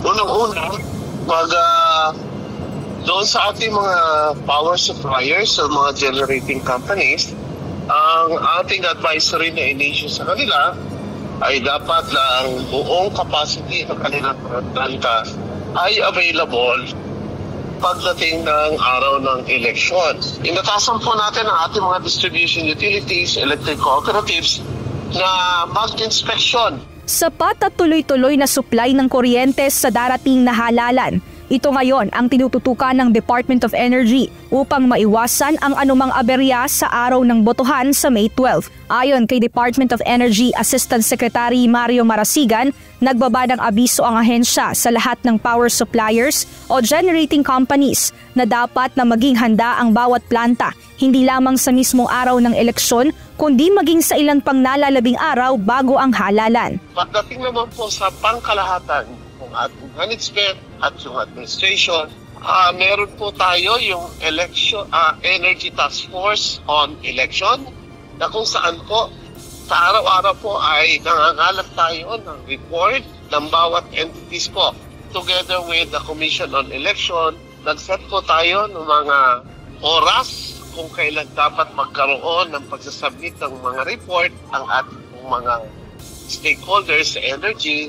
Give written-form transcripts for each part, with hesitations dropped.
Unang-una, doon sa ating mga power suppliers o mga generating companies, ang ating advisory na in-issue sa kanila ay dapat lang buong capacity ng kanilang planta ay available pagdating ng araw ng eleksyon. Inatasan po natin ang ating mga distribution utilities, electric cooperatives na mag-inspeksyon. Sapat at tuloy-tuloy na supply ng kuryente sa darating na halalan. Ito ngayon ang tinututukan ng Department of Energy upang maiwasan ang anumang aberya sa araw ng botohan sa May 12. Ayon kay Department of Energy Assistant Secretary Mario Marasigan, nagbaba ng abiso ang ahensya sa lahat ng power suppliers o generating companies na dapat na maging handa ang bawat planta, hindi lamang sa mismong araw ng eleksyon, kundi maging sa ilan pang nalalabing araw bago ang halalan. Pagdating naman po sa pangkalahatan ng ating management at yung administration, meron po tayo yung Energy Task Force on Election na kung saan po sa araw-araw po ay nangangalap tayo ng report ng bawat entities po. Together with the Commission on Election, nag-set po tayo ng mga oras kung kailan dapat magkaroon ng pagsasubmit ng mga report ang ating mga stakeholders sa energy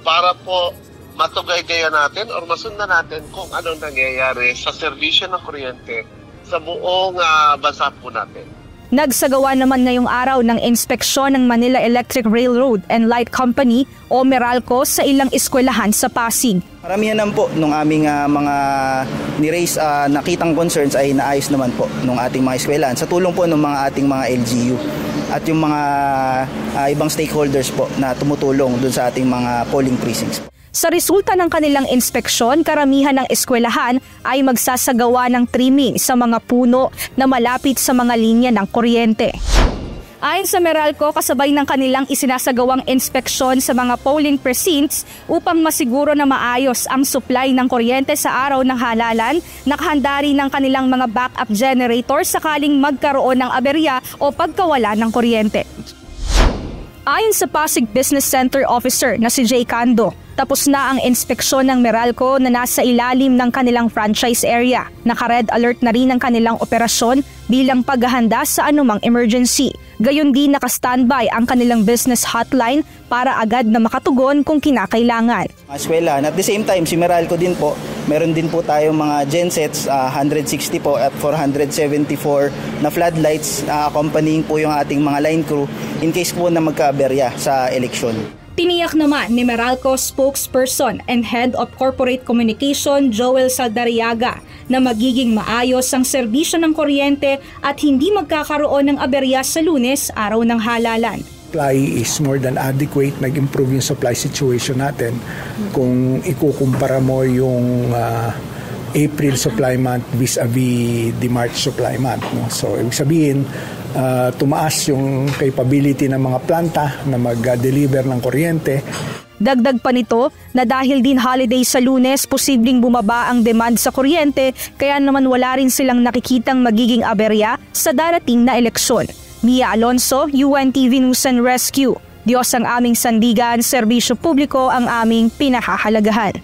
para po matugay-gaya natin o masundan natin kung anong nangyayari sa serbisyo ng kuryente sa buong bansa po natin. Nagsagawa naman ngayong araw ng inspeksyon ng Manila Electric Railroad and Light Company o Meralco sa ilang eskwelahan sa Pasig. Maramihan naman po nung aming mga ni-raise nakitang concerns ay naayos naman po nung ating mga eskwelahan sa tulong po ng mga ating mga LGU at yung mga ibang stakeholders po na tumutulong dun sa ating mga polling precincts. Sa resulta ng kanilang inspeksyon, karamihan ng eskwelahan ay magsasagawa ng trimming sa mga puno na malapit sa mga linya ng kuryente. Ayon sa Meralco, kasabay ng kanilang isinasagawang inspeksyon sa mga polling precincts upang masiguro na maayos ang supply ng kuryente sa araw ng halalan, nakahanda rin ng kanilang mga backup generator sakaling magkaroon ng aberya o pagkawala ng kuryente. Ayon sa Pasig Business Center Officer na si Jay Cando, tapos na ang inspeksyon ng Meralco na nasa ilalim ng kanilang franchise area. Naka-red alert na rin ang kanilang operasyon bilang paghahanda sa anumang emergency. Gayon din naka-standby ang kanilang business hotline para agad na makatugon kung kinakailangan. Eskwelahan. At the same time, si Meralco din po, meron din po tayong mga gensets, 160 po at 474 na floodlights, accompanying po yung ating mga line crew in case po na magka-aberya sa eleksyon. Tiniyak naman ni Meralco spokesperson and head of corporate communication Joel Saldariaga na magiging maayos ang serbisyo ng kuryente at hindi magkakaroon ng aberya sa Lunes, araw ng halalan. Supply is more than adequate, nag-improve yung supply situation natin. Kung ikukumpara mo yung April supply month vis-a-vis the March supply month. No? So, ibig sabihin, tumaas yung capability ng mga planta na mag-deliver ng kuryente. Dagdag pa nito na dahil din holiday sa Lunes, posibleng bumaba ang demand sa kuryente kaya naman wala rin silang nakikitang magiging aberya sa darating na eleksyon. Mia Alonso, UNTV News and Rescue. Diyos ang aming sandigan, serbisyo publiko ang aming pinahahalagahan.